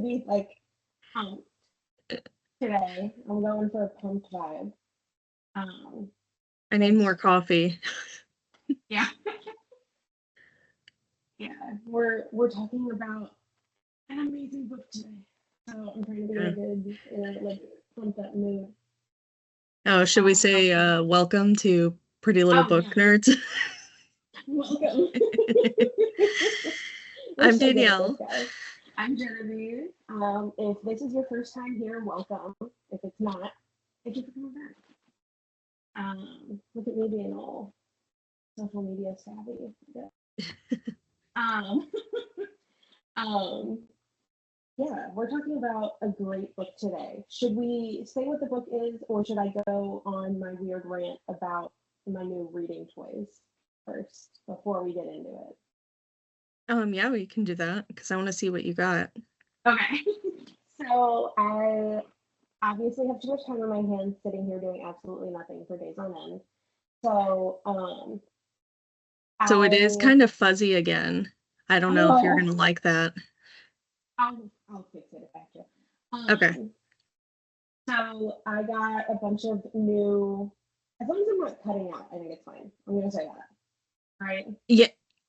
be like pumped today. I'm going for a pumped vibe. I need more coffee. Yeah. Yeah. We're talking about an amazing book today. So I'm trying to be in a good, like, pumped up mood. Oh, should we say welcome to Pretty Little Book Nerds? Welcome. I'm Danielle. I'm Genevieve. If this is your first time here, welcome. If it's not, thank you for coming back. Look at me being all social media savvy. um, yeah, we're talking about a great book today. Should we say what the book is, or should I go on my weird rant about my new reading toys first before we get into it? Yeah, we can do that because I want to see what you got. Okay. So I obviously have too much time on my hands sitting here doing absolutely nothing for days on end. So it is kind of fuzzy again. I don't know if you're gonna like that. I'll fix it after. Okay. So I got a bunch of new. As long as I'm not cutting out, I think it's fine. I'm gonna say that. Right?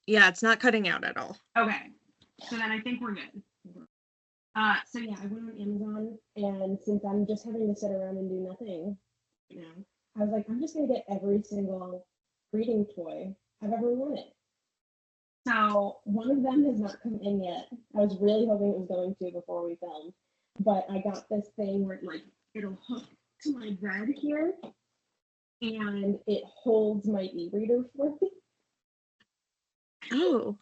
Yeah, it's not cutting out at all. Okay. So then I think we're good. So yeah, I went on Amazon, and since I'm just having to sit around and do nothing, I was like, I'm just gonna get every single reading toy I've ever wanted. So one of them has not come in yet. I was really hoping it was going to before we filmed, but I got this thing where it'll hook to my bed here, and it holds my e-reader for me. Oh.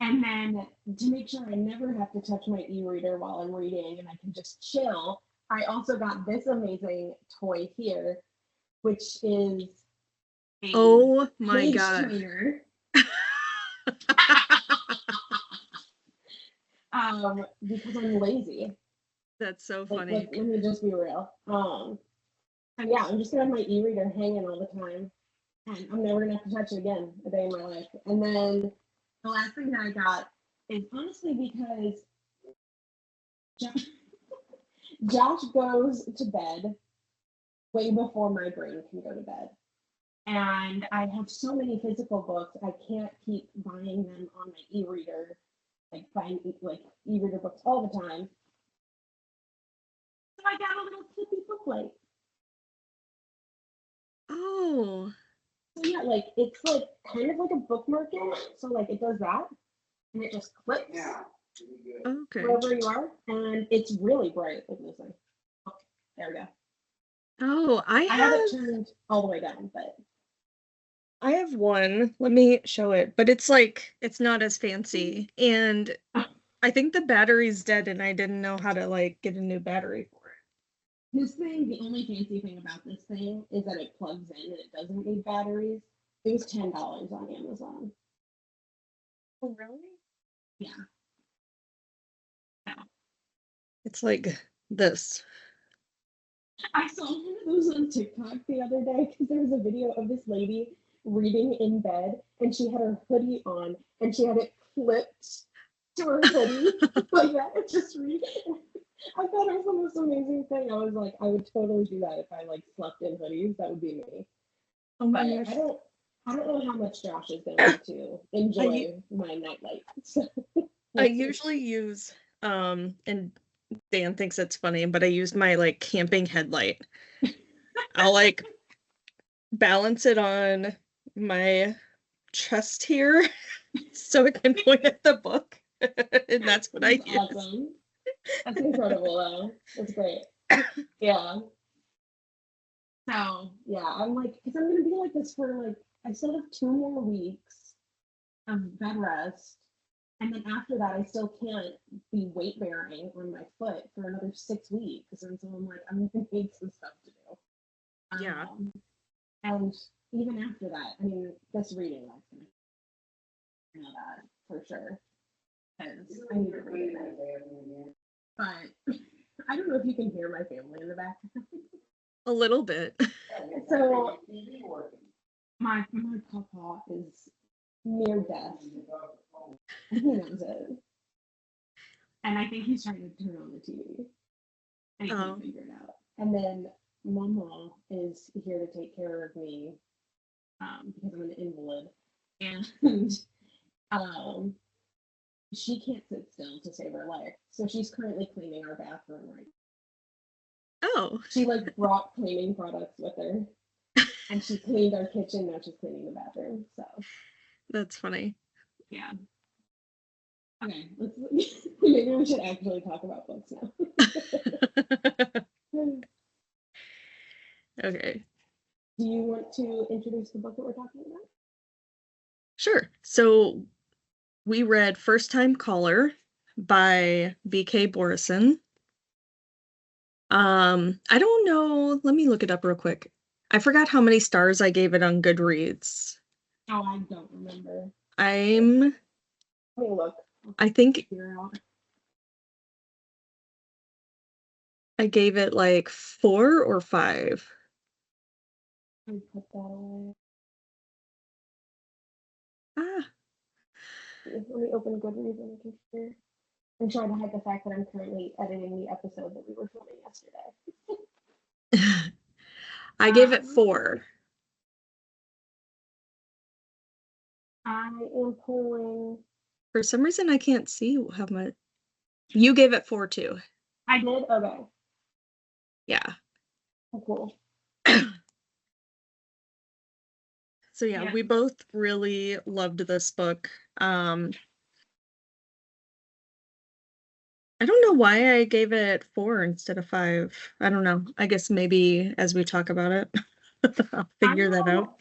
And then to make sure I never have to touch my e-reader while I'm reading and I can just chill, I also got this amazing toy here, which is a oh my page god trainer. Because I'm lazy. That's so funny. Let me just be real. And yeah, I'm just gonna have my e-reader hanging all the time, and I'm never gonna have to touch it again a day in my life. And then the last thing that I got is honestly because Josh goes to bed way before my brain can go to bed. And I have so many physical books, I can't keep buying them on my e-reader, buying e-reader books all the time. So I got a little flippy book light. Oh. So yeah, it's kind of like a bookmarking. So it does that, and it just clicks. Yeah. Okay. Wherever you are, and it's really bright. Look at this thing. Oh, there we go. Oh, I have it turned all the way down, but I have one. Let me show it, but it's not as fancy, and I think the battery's dead, and I didn't know how to get a new battery for it. This thing, the only fancy thing about this thing is that it plugs in and it doesn't need batteries. It was $10 on Amazon. Oh, really? Yeah. It's like this. I saw one of those on TikTok the other day because there was a video of this lady reading in bed, and she had her hoodie on, and she had it flipped to her hoodie like that, just reading. I thought it was the most amazing thing. I was like, I would totally do that if I slept in hoodies. That would be me. Oh my gosh. I don't know how much Josh is going to enjoy my nightlight. I usually use and Dan thinks it's funny, but I use my camping headlight. I'll balance it on my chest here so it can point at the book. And that's what I use. Awesome. That's incredible though. That's great. Yeah. So yeah, I'm because I'm gonna be like this for I still have 2 more weeks of bed rest. And then after that, I still can't be weight bearing on my foot for another 6 weeks. And so I'm gonna need some stuff to do. Yeah. And even after that, I mean, this reading life's gonna know that for sure. Because I need to read it. But I don't know if you can hear my family in the back. A little bit. So my papa is near death. He knows it. And I think he's trying to turn on the TV. And he Oh. can't figure it out. And then Mama is here to take care of me because I'm an invalid. And um, she can't sit still to save her life. So she's currently cleaning our bathroom right now. Oh. She like brought cleaning products with her. And she cleaned our kitchen, now she's cleaning the bathroom. So That's funny. yeah. Okay, maybe we should actually talk about books now. Okay. Do you want to introduce the book that we're talking about? Sure. So we read First Time Caller by B.K. Borison. I don't know. Let me look it up real quick. I forgot how many stars I gave it on Goodreads. Oh, I don't remember. Let me look. I think I gave it like 4 or 5. Let me put that away. Ah. Let me open Goodreads on my computer. I'm trying to hide the fact that I'm currently editing the episode that we were filming yesterday. I gave it 4. I am pulling. For some reason, I can't see how much. You gave it 4 too. I did? Okay. Yeah. Oh, cool. So yeah, we both really loved this book. I don't know why I gave it 4 instead of 5. I don't know. I guess maybe as we talk about it, I'll figure that out.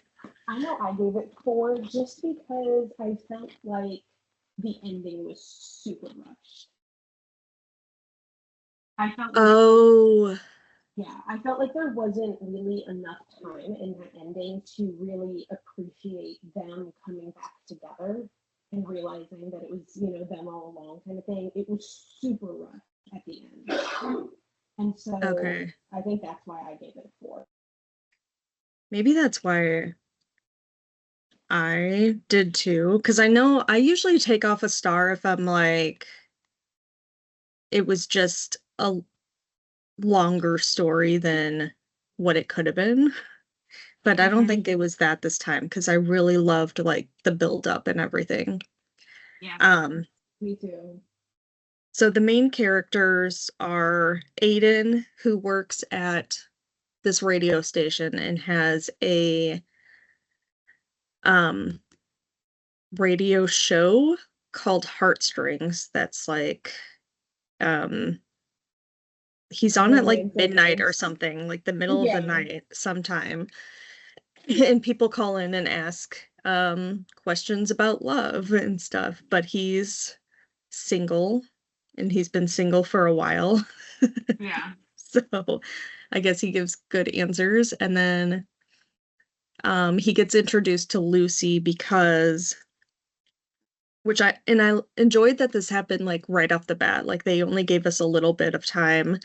I know I gave it 4 just because I felt like the ending was super rushed. I felt like, I felt like there wasn't really enough time in that ending to really appreciate them coming back together and realizing that it was, them all along kind of thing. It was super rushed at the end. And so I think that's why I gave it a 4. Maybe that's why I did too, because I know I usually take off a star if I'm like, it was just a longer story than what it could have been. But I don't think it was that this time because I really loved like the build up and everything. Yeah. Me too. So the main characters are Aiden, who works at this radio station and has a radio show called Heartstrings that's like he's on at like midnight or something, like the middle of the night sometime. And people call in and ask questions about love and stuff, but he's single and he's been single for a while. Yeah. So I guess he gives good answers. And then he gets introduced to Lucy because I enjoyed that this happened like right off the bat. Like they only gave us a little bit of time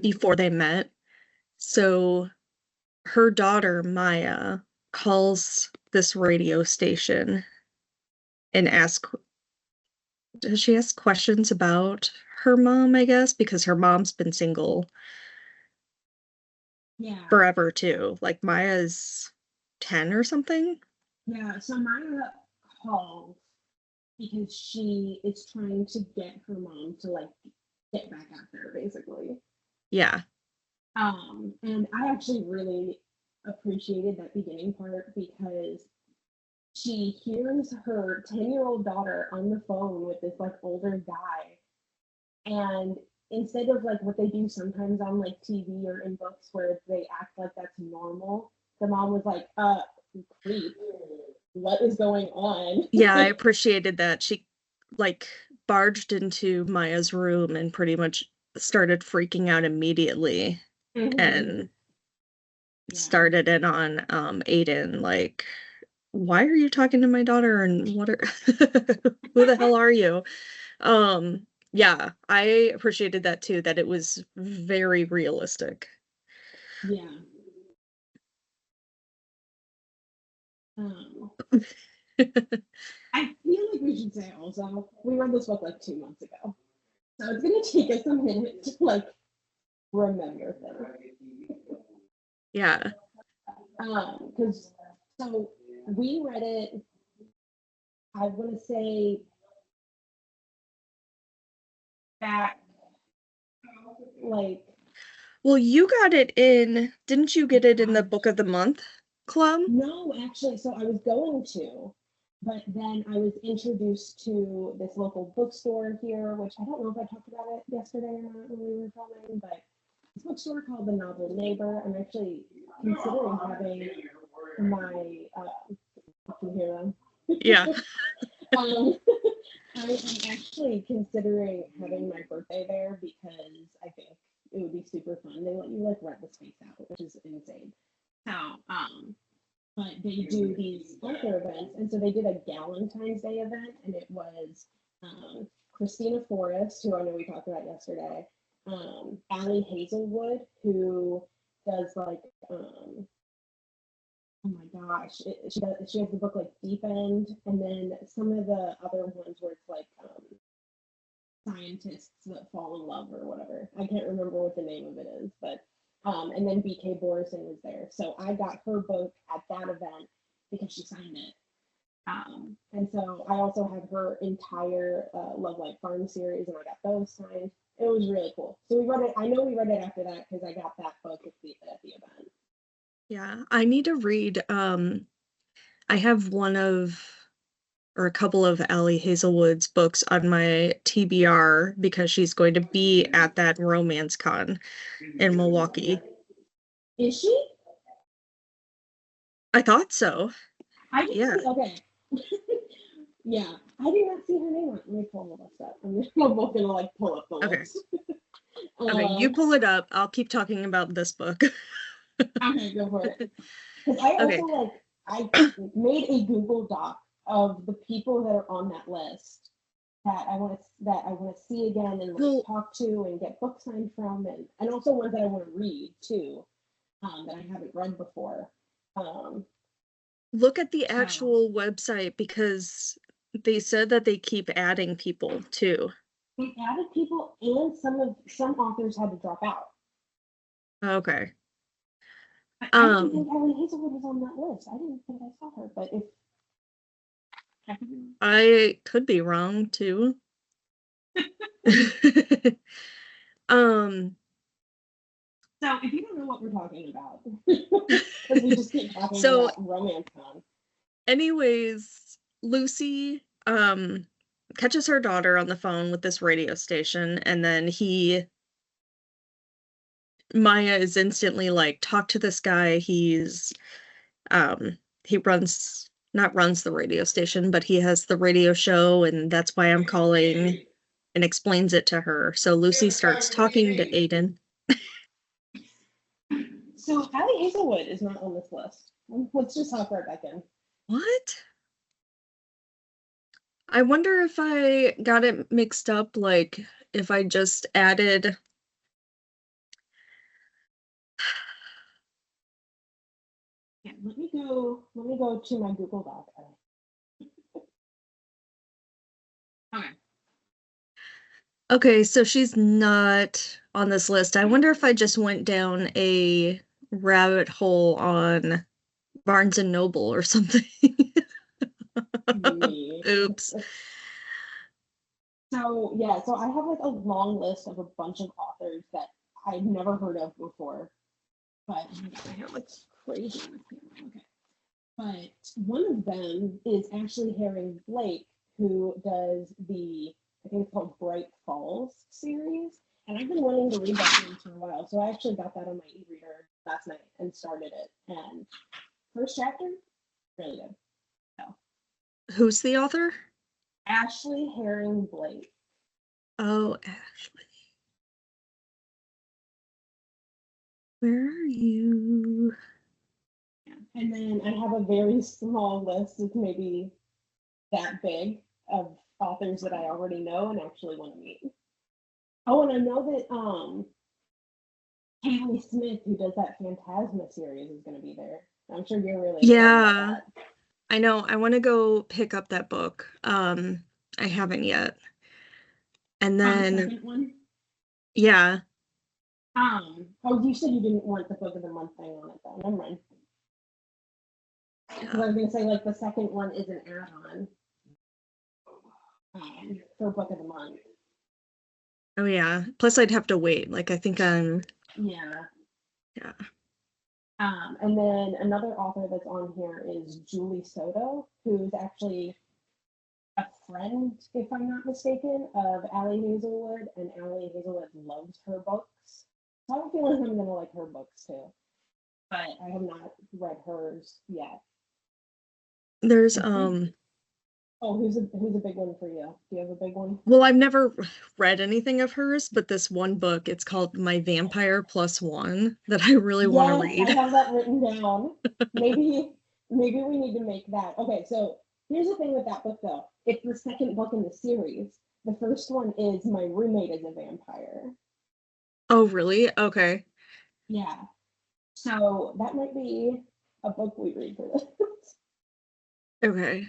before they met. So her daughter Maya calls this radio station and does she ask questions about her mom, I guess, because her mom's been single forever too. Like Maya's 10 or something. Yeah, so Maya calls because she is trying to get her mom to like get back at her, basically. Yeah. And I actually really appreciated that beginning part because she hears her 10-year-old daughter on the phone with this like older guy. And instead of like what they do sometimes on like TV or in books where they act like that's normal, the mom was like, creep. What is going on? Yeah, I appreciated that. She like barged into Maya's room and pretty much started freaking out immediately and started it on Aiden, like, why are you talking to my daughter and what are who the hell are you? Yeah, I appreciated that too, that it was very realistic. Yeah. I feel like we should say also, we read this book like 2 months ago. So it's gonna take us a minute to like remember things. Yeah. Because so we read it, I want to say back like Well, you got it in, didn't you get it in the Book of the Month club? no, actually, so I was going to, but then I was introduced to this local bookstore here, which I don't know if I talked about it yesterday or not when we were filming, but this bookstore called The Novel Neighbor. I'm actually considering having my you can hear them. Yeah. um, I am actually considering having my birthday there because I think it would be super fun. They let you like rent the space out, which is insane. So, but they do these author events, and so they did a Galentine's Day event, and it was Christina Forrest, who I know we talked about yesterday, Allie Hazelwood, who does like oh my gosh, she has the book like Deep End, and then some of the other ones where it's like scientists that fall in love or whatever. I can't remember what the name of it is, but and then BK Borison was there. So I got her book at that event because she signed it. And so I also have her entire Love Light Farm series, and I got those signed. It was really cool. So we read it. I know we read it after that because I got that book at the event. Yeah. I need to read, I have one of, or a couple of Allie Hazelwood's books on my TBR because she's going to be at that romance con in Milwaukee. Is she? I thought so. I didn't Yeah. see, okay. Yeah, I did not see her name. Let me pull the list up. We're both gonna like pull up the Okay. list. Okay, you pull it up. I'll keep talking about this book. Okay, go for it. Because I Okay. also like I made a Google Doc of the people that are on that list that I want to see again and like Well, talk to and get book signed from, and also ones that I want to read too, that I haven't read before. look at the So actual website because they said that they keep adding people too. they added people, and some authors had to drop out. Okay. But I didn't think Ellie Hazelwood was on that list. I didn't think I saw her, but if I could be wrong too. um so if you don't know what we're talking about, because we just keep talking so about romance con. anyways, Lucy catches her daughter on the phone with this radio station, and then Maya is instantly like, talk to this guy. He runs, not runs the radio station, but he has the radio show, and that's why I'm calling, and explains it to her. So Lucy starts talking to Aiden. So Allie Hazelwood is not on this list. Let's just hop right back in. What? I wonder if I got it mixed up, like if I just added. Yeah, let me go to my Google Doc. Okay. Okay, so she's not on this list. I wonder if I just went down a rabbit hole on Barnes and Noble or something. Oops. So yeah, so I have like a long list of a bunch of authors that I've never heard of before, but I have like crazy. Okay, but one of them is actually Herring Blake, who does I think it's called Bright Falls series, and I've been wanting to read that series for a while, so I actually got that on my e-reader last night and started it. And first chapter, really good. So, Who's the author? Ashley Herring Blake. Oh, Ashley. Where are you? Yeah. And then I have a very small list. It's maybe that big of authors that I already know and actually want to meet. Oh, and I know that Haley Smith, who does that Phantasma series, is going to be there. I'm sure you're really excited about Yeah. that. I know. I want to go pick up that book. I haven't yet. And Oh, the then, second one. yeah, Oh, you said you didn't want the book of the month thing on it though. Never mind. Because I yeah. was gonna say like the second one is an add-on for book of the month. Oh, yeah. Plus, I'd have to wait. Like, I think I'm, Yeah. yeah. And then another author that's on here is Julie Soto, who's actually a friend, if I'm not mistaken, of Allie Hazelwood, and Allie Hazelwood loves her books. So I have a feeling I'm gonna like her books too, but I have not read hers yet. There's, Oh, who's a big one for you? Do you have a big one? well, I've never read anything of hers, but this one book, it's called My Vampire Plus One, that I really want to Yes, I read. have that written down. Maybe we need to make that. Okay, so here's the thing with that book though. It's the second book in the series. The first one is My Roommate is a Vampire. Oh, really? Okay. Yeah. So that might be a book we read for this. Okay.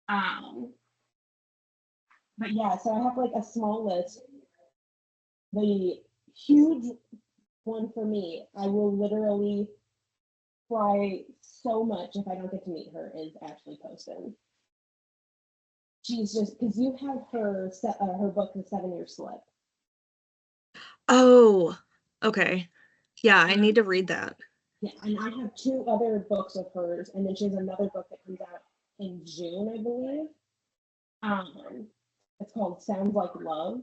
um, but yeah, so I have like a small list. The huge one for me, I will literally cry so much if I don't get to meet her, is Ashley Poston. She's just because you have her book, The 7 Year Slip. Oh, okay. Yeah, I need Um, to read that. yeah, and I have two other books of hers, and then she has another book that comes out in June, I believe. It's called Sounds Like Love.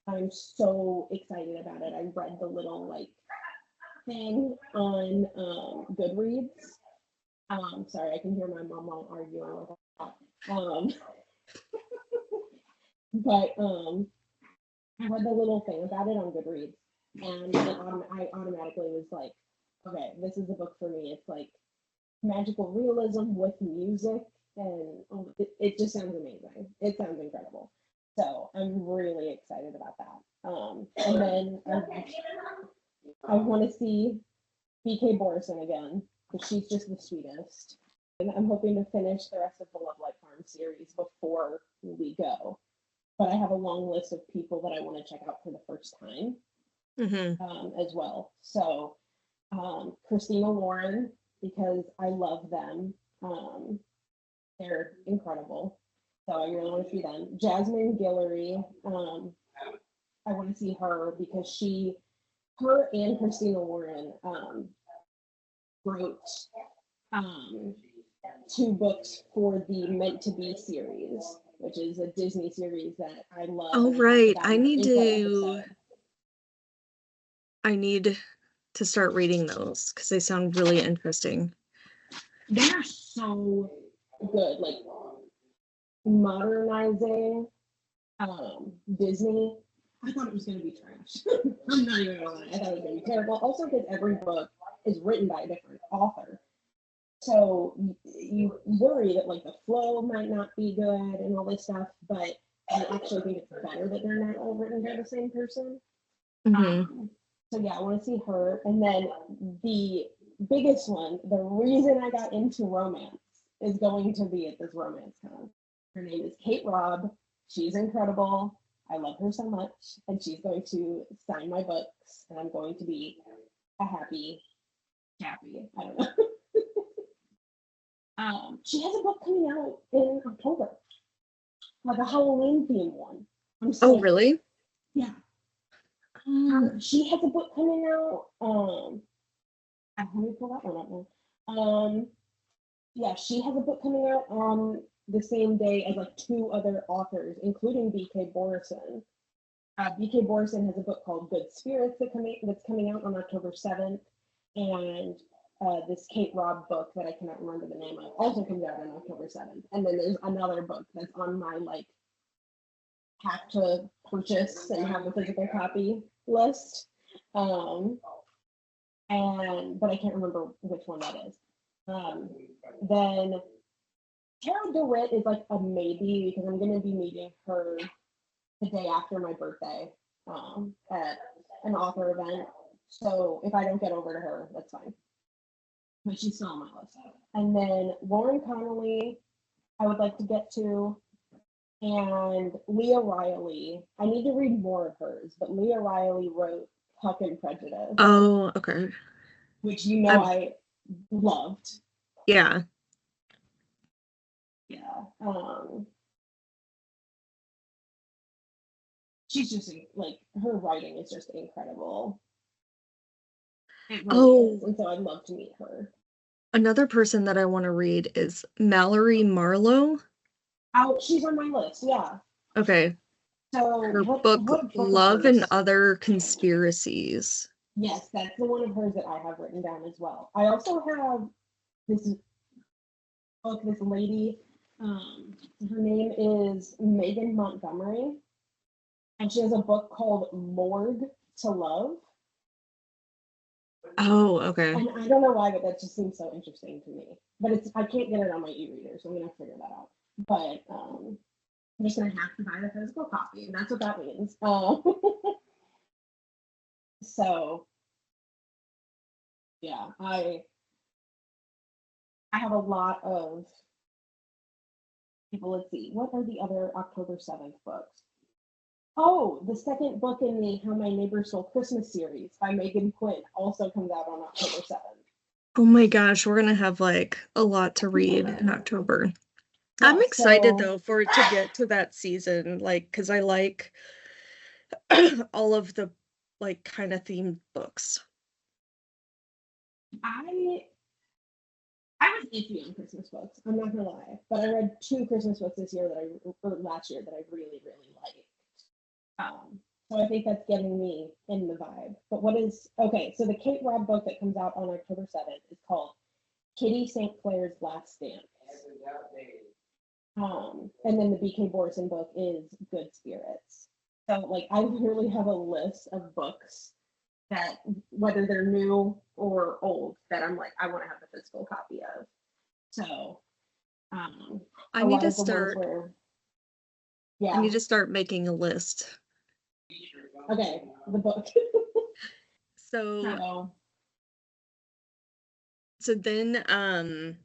I'm so excited about it. I read the little like thing on Goodreads. Sorry, I can hear my mom while arguing with that. But I read the little thing about it on Goodreads, and I automatically was like, okay, this is a book for me. It's like magical realism with music, and it just sounds amazing. It sounds incredible. So I'm really excited about that. And then I want to see BK Borison again because she's just the sweetest. And I'm hoping to finish the rest of the Love Life Farm series before we go. But I have a long list of people that I want to check out for the first time Hmm. as well. So Christina Warren, because I love them. They're incredible. So I really want to see them. Jasmine Guillory, I want to see her because her and Christina Warren wrote um, two books for the Meant to Be series, which is a Disney series that I love, Oh, and I talked right. about in our intro episode. I need to start reading those because they sound really interesting. They're so good, like modernizing Disney. I thought it was going to be trash. I'm not even gonna lie. I thought it was going to be terrible. Also, because every book is written by a different author. So you worry that like the flow might not be good and all this stuff, but I actually think it's better that they're not all written by the same person. Hmm. Um, so yeah, I want to see her. And then the biggest one, the reason I got into romance is going to be at this romance con. Her name is Kate Robb. She's incredible. I love her so much. And she's going to sign my books, and I'm going to be a happy Chappie. I don't know. She has a book coming out in October, like a Halloween themed one. I'm Oh, so really? yeah. Oh, She has a book coming out. Let me pull that one up now. Yeah, she has a book coming out on the same day as like two other authors, including BK Borison. BK Borison has a book called Good Spirits that's coming out on October 7th, and this Kate Robb book that I cannot remember the name of also comes out on October 7th. And then there's another book that's on my like have to purchase and have a physical copy list. Um, but I can't remember which one that is. Then Tara DeWitt is like a maybe because I'm going to be meeting her the day after my birthday at an author event. So if I don't get over to her, that's fine. but she's still on my list. And then Lauren Connolly, I would like to get to, and Leah Riley. I need to read more of hers, but Leah Riley wrote Puck and Prejudice, Oh, okay. which I loved. Yeah. Yeah. She's just like, her writing is just incredible. It really is. And so I'd love to meet her. Another person that I want to read is Mallory Marlowe. Oh, she's on my list. Yeah. Okay. So her book Love and Other Conspiracies. Yes, that's the one of hers that I have written down as well. I also have this book, this lady, her name is Megan Montgomery, and she has a book called Morgue to Love. Oh, okay. And I don't know why, but that just seems so interesting to me. But I can't get it on my e-reader, so I'm gonna figure that out. But I'm just gonna have to buy the physical copy, and that's what that means. So yeah, I have a lot of people. Let's see, what are the other October 7th books? Oh, the second book in the How My Neighbor Stole Christmas series by Megan Quinn also comes out on October 7th. Oh my gosh, we're gonna have like a lot to read in October. Yeah, I'm excited though for it to get to that season, like, because I like all of the like kind of themed books. I was iffy on Christmas books. I'm not gonna lie, but I read 2 Christmas books this year or last year that I really, really liked. So I think that's getting me in the vibe. But okay? So the Kate Robb book that comes out on October 7th is called Kitty St. Clair's Last Dance. And then the BK Borison book is Good Spirits. So like I literally have a list of books that, whether they're new or old, that I'm like, I want to have the physical copy of. So I need to start making a list. Okay, the book. So then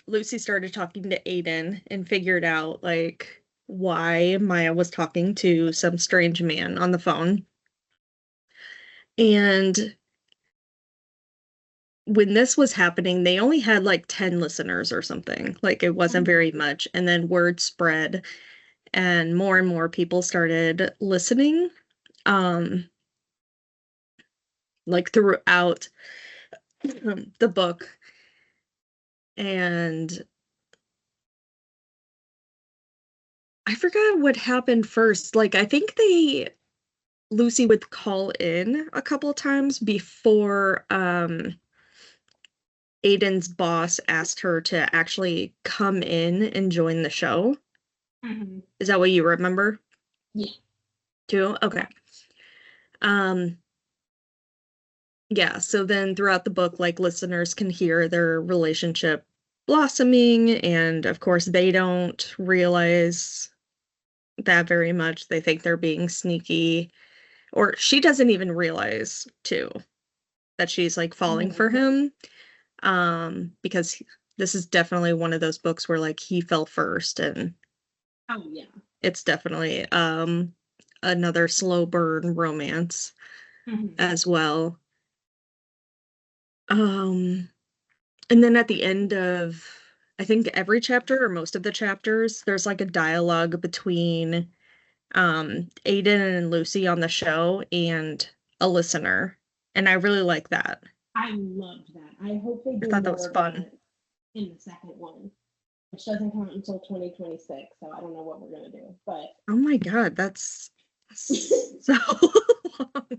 Lucy started talking to Aiden and figured out like why Maya was talking to some strange man on the phone. And when this was happening, they only had like 10 listeners or something. Like it wasn't very much. And then word spread and more people started listening. Like throughout the book. And I forgot what happened first. Like I think Lucy would call in a couple times before Aiden's boss asked her to actually come in and join the show. Mm-hmm. Is that what you remember? Yeah. Too? Okay. Yeah, so then throughout the book, like listeners can hear their relationship blossoming, and of course they don't realize that very much. They think they're being sneaky, or she doesn't even realize too that she's like falling for him, because this is definitely one of those books where like he fell first, and oh yeah, it's definitely another slow burn romance as well. And then at the end of, I think every chapter or most of the chapters, there's like a dialogue between Aiden and Lucy on the show and a listener. And I really like that. I loved that. I hope they do. I thought that was fun. In the second one, which doesn't come out until 2026, so I don't know what we're gonna do. But oh my god, that's so long.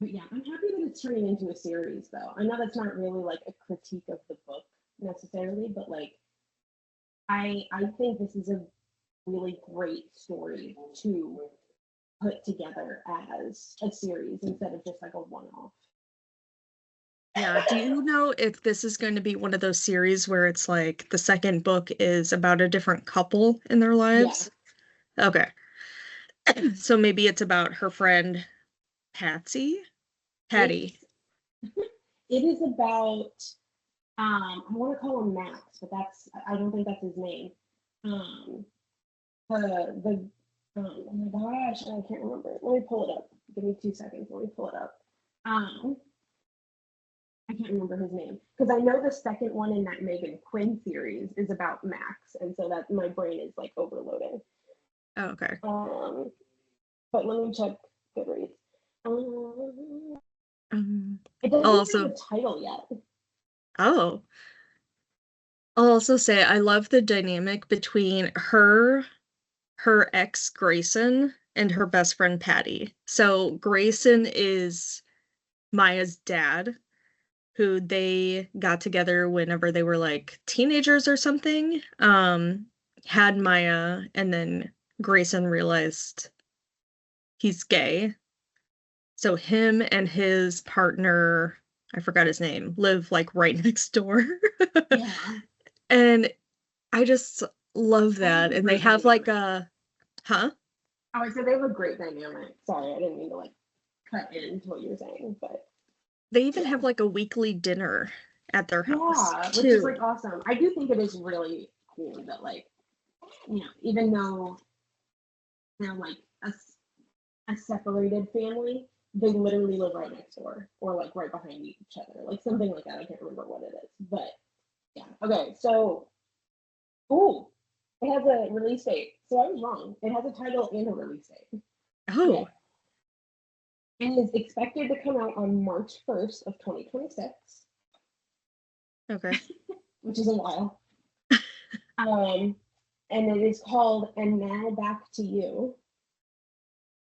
But yeah, I'm happy that it's turning into a series, though. I know that's not really like a critique of the book necessarily, but like I think this is a really great story to put together as a series instead of just like a one-off. Yeah, do you know if this is going to be one of those series where it's like the second book is about a different couple in their lives? Yeah. Okay. So maybe it's about her friend Patsy? Patty. It is about I want to call him Max, but I don't think that's his name. Um, the oh my gosh, I can't remember. Let me pull it up. Give me 2 seconds. Let me pull it up. Um, I can't remember his name because I know the second one in that Megan Quinn series is about Max, and so that my brain is like overloading. Oh, okay. But let me check Goodreads. It I'll doesn't also have a title yet. oh, I'll also say I love the dynamic between her ex Grayson and her best friend Patty. So Grayson is Maya's dad, who they got together whenever they were like teenagers or something. Had Maya, and then Grayson realized he's gay. So him and his partner, I forgot his name, live like right next door. Yeah. And I just love that. And they have like a, huh? Oh, I said they have a great dynamic. Sorry, I didn't mean to like cut into what you were saying, but They even have like a weekly dinner at their house yeah, which is too. like awesome. I do think it is really cool that like, even though they're like a separated family, they literally live right next door or like right behind each other, like something like that. I can't remember what it is, but yeah. Okay, so oh, it has a release date. So I was wrong. It has a title and a release date. Oh, And is expected to come out on March 1st of 2026, okay. which is a while. And it is called And Now Back to You.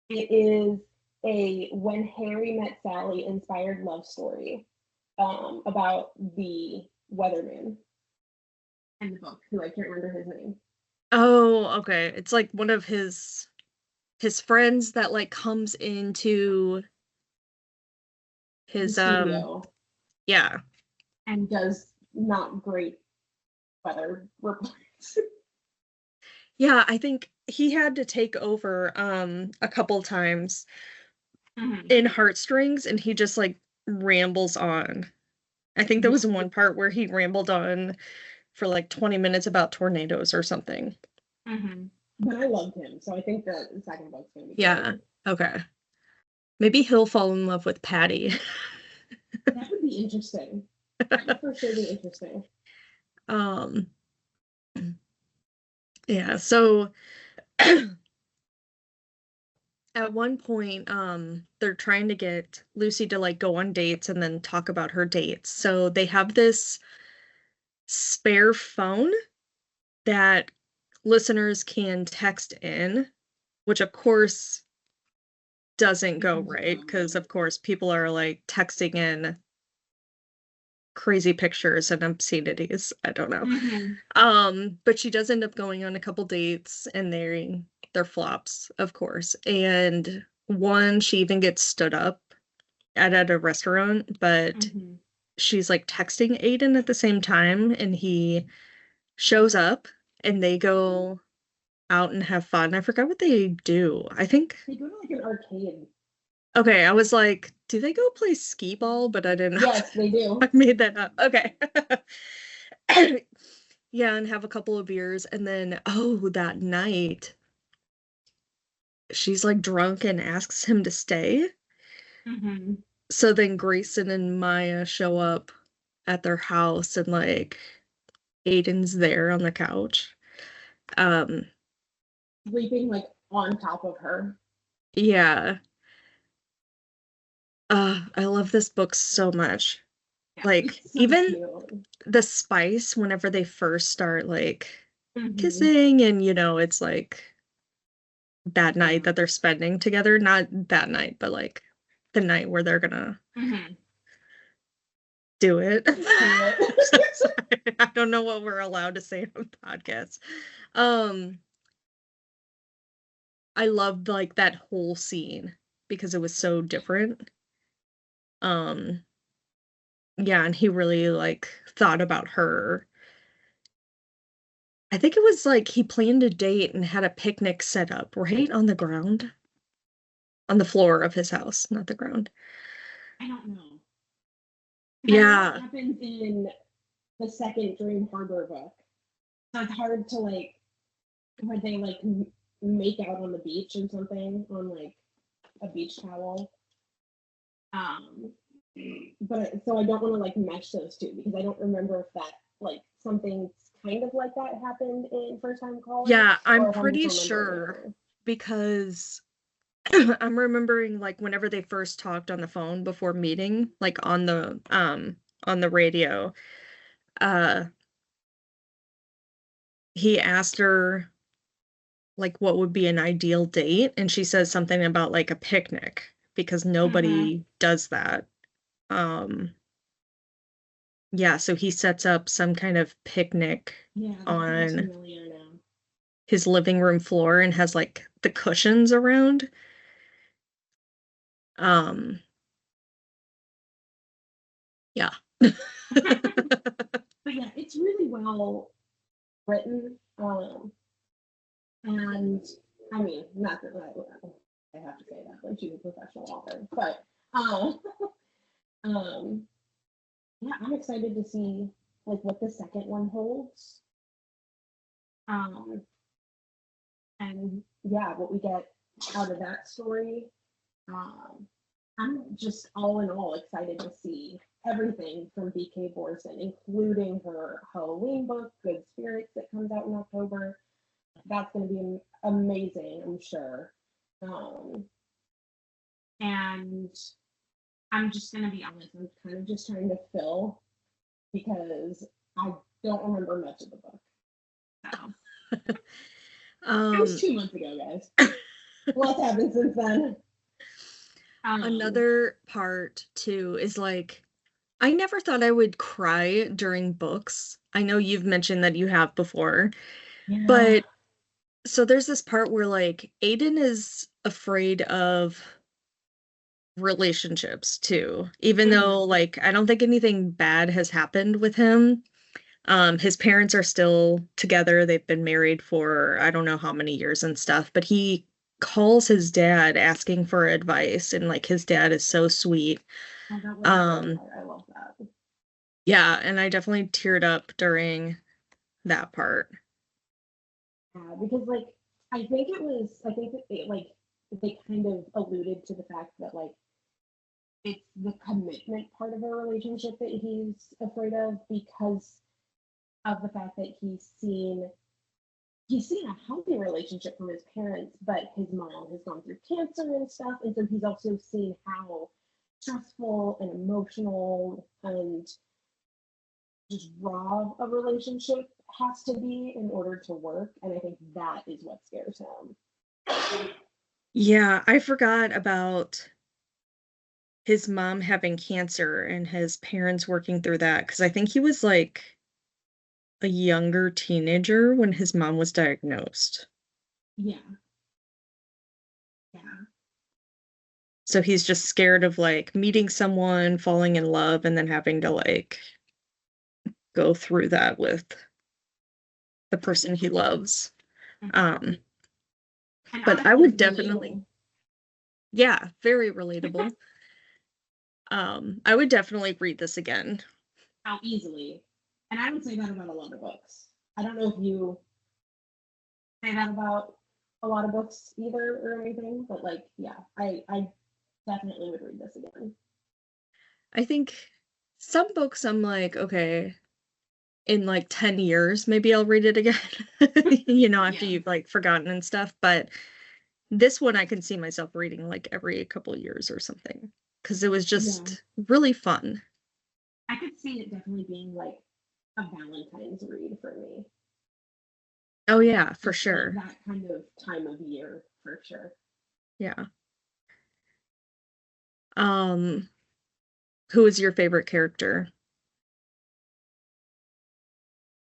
It is a When Harry Met Sally inspired love story about the weatherman in the book, who I can't remember his name. Oh, okay. It's like one of his friends that like comes into The his studio yeah. and does not great weather reports. Yeah, I think he had to take over a couple times in Heartstrings, and he just like rambles on. I think there was one part where he rambled on for like 20 minutes about tornadoes or something. But I loved him, so I think that the second book's gonna be Yeah. good. Okay. Maybe he'll fall in love with Patty. That would be interesting. That would for sure be interesting. Um, yeah, so at one point, they're trying to get Lucy to like go on dates and then talk about her dates. So they have this spare phone that listeners can text in, which of course doesn't go right because of course people are like texting in crazy pictures and obscenities. I don't know. But she does end up going on a couple dates and they're flops, of course. And one, she even gets stood up at a restaurant, but she's like texting Aiden at the same time and he shows up and they go out and have fun. I forgot what they do. I think They go to like an arcade. okay, I was like, do they go play skee ball? But I didn't know. Yes, they do. I made that up. Okay. Yeah, and have a couple of beers and then oh, that night she's like drunk and asks him to stay. So then Grayson and Maya show up at their house and like Aiden's there on the couch. Um Sleeping like on top of her. yeah. I love this book so much. Yeah, Like so even cute. the spice whenever they first start like kissing and it's like that night that they're spending together, not that night, but like the night where they're gonna do it. Sorry, I don't know what we're allowed to say on podcasts. I loved like that whole scene because it was so different. Um, yeah, and he really like thought about her. I think it was like he planned a date and had a picnic set up right on the ground, on the floor of his house, not the ground. I don't know. 'Cause I know Yeah. it happens in the second Dream Harbor book. So it's hard to like where they like make out on the beach or something on like a beach towel. Um, but so I don't want to like mesh those two because I don't remember if that like something kind of like that happened in First Time Caller Yeah, I'm or if I'm just pretty remembering it sure wrong. because I'm remembering like whenever they first talked on the phone before meeting, like on the radio, uh he asked her like what would be an ideal date, and she says something about like a picnic because Mm-hmm. nobody does that. Um yeah, so he sets up some kind of picnic Yeah, that sounds on familiar now. his living room floor and has like the cushions around. Um yeah. But yeah, it's really well written. And I mean, not that I have to say that, like she's a professional author, but um, um, yeah, I'm excited to see like what the second one holds. Um, and yeah, what we get out of that story. Um, I'm just all in all excited to see everything from BK Borison, including her Halloween book, Good Spirits, that comes out in October. That's going to be amazing, I'm sure. Um, and I'm just going to be honest, I'm kind of just trying to fill because I don't remember much of the book. So, it was Um 2 months ago, guys. What's happened since then? Um, Another part too is like I never thought I would cry during books. I know you've mentioned that you have before, yeah. but so there's this part where like Aiden is afraid of relationships too, even though Mm-hmm. like I don't think anything bad has happened with him. His parents are still together. They've been married for I don't know how many years and stuff, but he calls his dad asking for advice and like his dad is so sweet. Oh, that was a great Um, part. I love that. yeah, and I definitely teared up during that part. Yeah, because like I think that they kind of alluded to the fact that like it's the commitment part of a relationship that he's afraid of because of the fact that he's seen a healthy relationship from his parents, but his mom has gone through cancer and stuff, and so he's also seen how stressful and emotional and just raw a relationship has to be in order to work, and I think that is what scares him. Yeah, I forgot about his mom having cancer and his parents working through that because I think he was like a younger teenager when his mom was diagnosed. Yeah, yeah, So he's just scared of like meeting someone, falling in love, and then having to like go through that with the person he loves. mhm. Um, And but I honestly would definitely, relatable. yeah, very relatable. I would definitely read this again. How easily, and I would say that about a lot of books. I don't know if you say that about a lot of books either or anything, but like, yeah, I definitely would read this again. I think some books I'm like, okay, in like 10 years, maybe I'll read it again, after Yeah, you've like forgotten and stuff. But this one I can see myself reading like every couple years or something because it was yeah. just really fun. I could see it definitely being like a Valentine's read for me. Oh, yeah, for Just like sure. that kind of time of year for sure. Yeah. Um, who is your favorite character?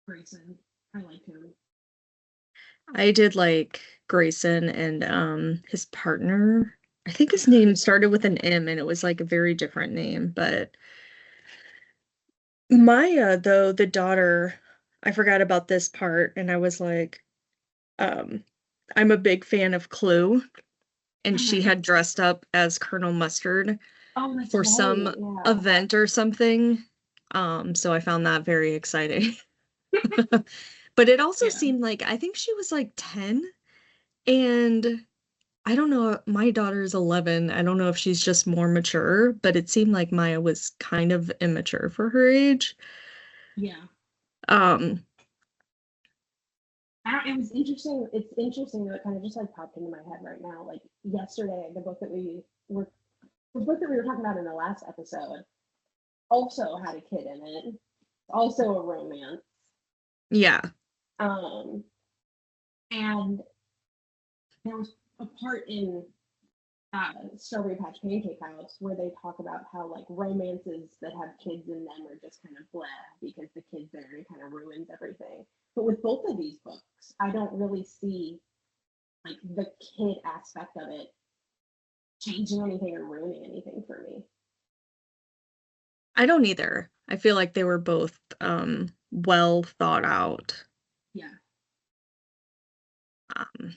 Grayson, I like him. I did like Grayson and his partner. I think his Yeah. name started with an M and it was like a very different name, but Maya, though, the daughter, I forgot about this part, and I was like, um, I'm a big fan of Clue, and she Mm-hmm. had dressed up as Colonel Mustard. Oh, that's for right. some Yeah. event or something. So I found that very exciting. But it also Yeah. seemed like I think she was like 10, and I don't know, my daughter's 11. I don't know if she's just more mature, but it seemed like Maya was kind of immature for her age. Yeah. Um, It was interesting. It's interesting that it kind of just like popped into my head right now. Like yesterday, the book that we were talking about in the last episode also had a kid in it. Also a romance. yeah. Um, and there was a part in Strawberry Patch Pancake House where they talk about how like romances that have kids in them are just kind of blah because the kid's there and it kind of ruins everything. But with both of these books, I don't really see like the kid aspect of it changing anything or ruining anything for me. I don't either. I feel like they were both well thought out. Yeah. Um,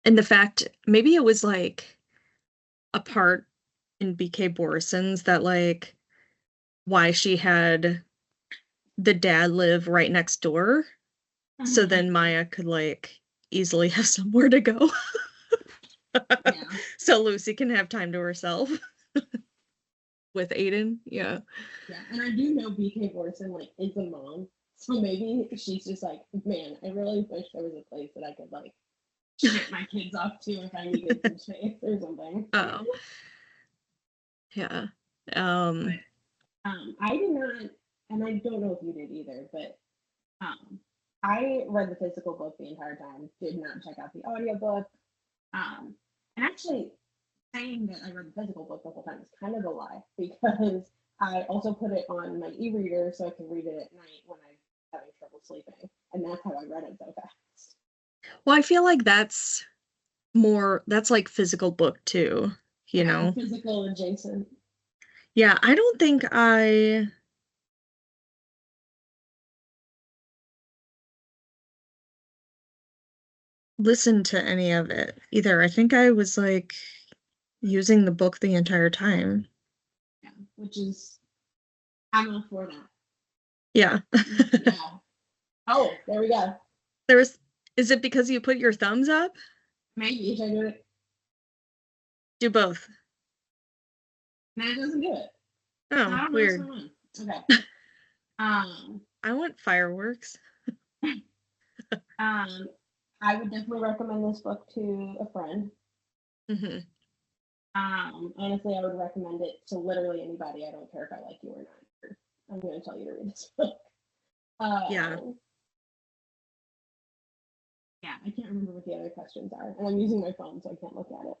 and the fact maybe it was like a part in BK Borison's that like why she had the dad live right next door, so Mhm. then Maya could like easily have somewhere to go. Yeah. So Lucy can have time to herself with Aiden. Yeah. Yeah. And I do know BK Borison like is a mom. So maybe she's just like, man, I really wish there was a place that I could like ship my kids off to if I needed some space or something. Oh, yeah. But Um, I did not, and I don't know if you did either, but um, I read the physical book the entire time, did not check out the audiobook. And actually, saying that I read the physical book the whole time is kind of a lie because I also put it on my e-reader so I could read it at night when I'm having trouble sleeping, and that's how I read it so fast. well, I feel like that's like physical book too, you Yeah, know? physical adjacent. Yeah, I don't think I listened to any of it either. I think I was like using the book the entire time. Yeah, which is I'm all for that. Yeah. Yeah. Oh, there we go. There's, is it because you put your thumbs up? Maybe should I do it? Do both. No, it doesn't do it. So I Oh, don't know what's weird. going on. Okay. Um, I want fireworks. um, I would definitely recommend this book to a friend. Hmm. Honestly, I would recommend it to literally anybody. I don't care if I like you or not. I'm going to tell you to read this book. Yeah. Um, yeah, I can't remember what the other questions are, and I'm using my phone, so I can't look at it.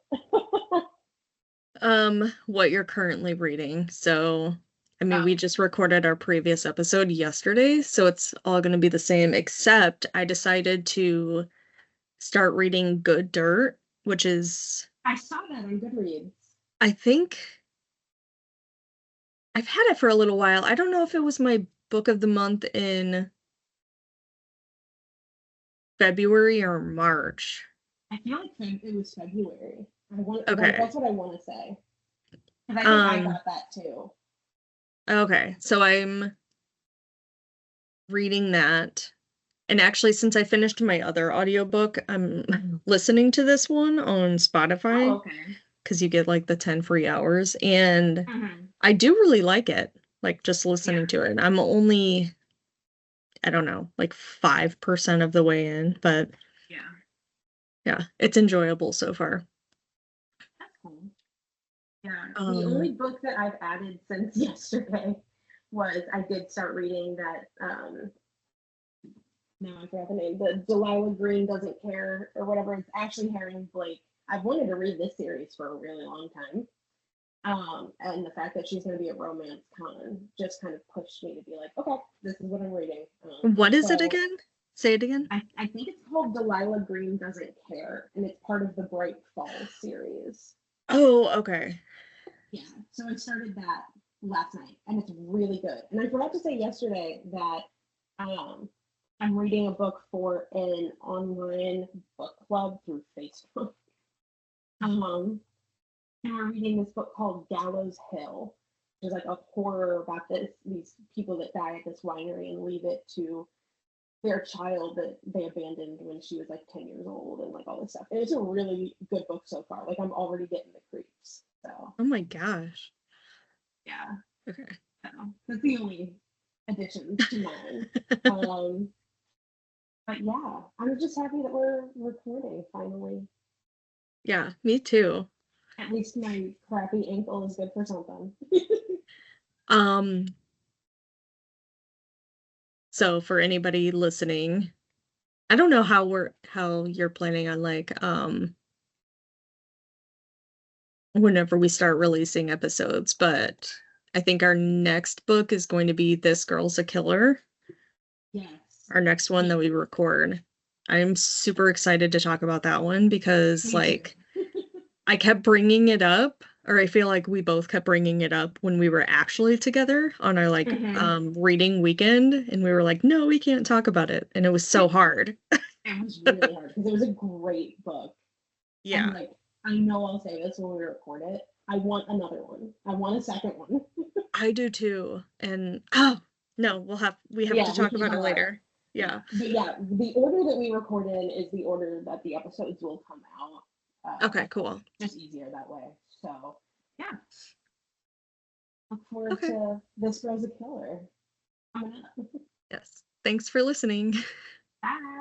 What you're currently reading. So, I mean, we Oh, just recorded our previous episode yesterday, so it's all going to be the same, except I decided to start reading Good Dirt, which is, I saw that on Goodreads. I think I've had it for a little while. I don't know if it was my book of the month in February or March. I feel like it was February. Okay. That's what I want to say because I think I Um, got that too. okay. So I'm reading that. And actually, since I finished my other audiobook, I'm listening to this one on Oh, Spotify okay. because you get like the 10 free hours. And Hmm. I do really like it, like just Yeah, listening to it. I'm only, I don't know, like 5% of the way in, but yeah, yeah, it's enjoyable so far. that's cool. Yeah, the only Um, book that I've added since yesterday was I did start reading that. No, I forgot the name. The Delilah Green Doesn't Care or whatever. It's Ashley Herring Blake. I've wanted to read this series for a really long time. And the fact that she's going to be a romance con just kind of pushed me to be like, okay, this is what I'm reading. what is it So again? Say it again. I think it's called Delilah Green Doesn't Care, and it's part of the Bright Falls series. Oh, okay. Yeah, so I started that last night, and it's really good. And I forgot to say yesterday that um, I'm reading a book for an online book club through Facebook. Um, And we're reading this book called Gallows Hill. There's like a horror about these people that die at this winery and leave it to their child that they abandoned when she was like 10 years old and like all this stuff. And it's a really good book so far. Like I'm already getting the creeps. So Oh my gosh. yeah. Okay. So that's the only addition to mine. But yeah, I'm just happy that we're recording finally. Yeah, me too. At least my crappy ankle is good for something. Um, so for anybody listening, I don't know how you're planning on like whenever we start releasing episodes, but I think our next book is going to be This Girl's a Killer. Yes. Our next one that we record. I'm super excited to talk about that one because like I kept bringing it up, or I feel like we both kept bringing it up when we were actually together on our like reading weekend, and we were like, no, we can't talk about it, and it was so hard. It was really hard because it was a great book. Yeah. And like, I know I'll say this when we record it. I want another one. I want a second one. I do too. And oh no, we have to talk about it later. Yeah. But yeah, the order that we record in is the order that the episodes will come out. Okay, cool. Just easier that way. So yeah. Look forward to This Girl's a Killer. Yes. Thanks for listening. Bye.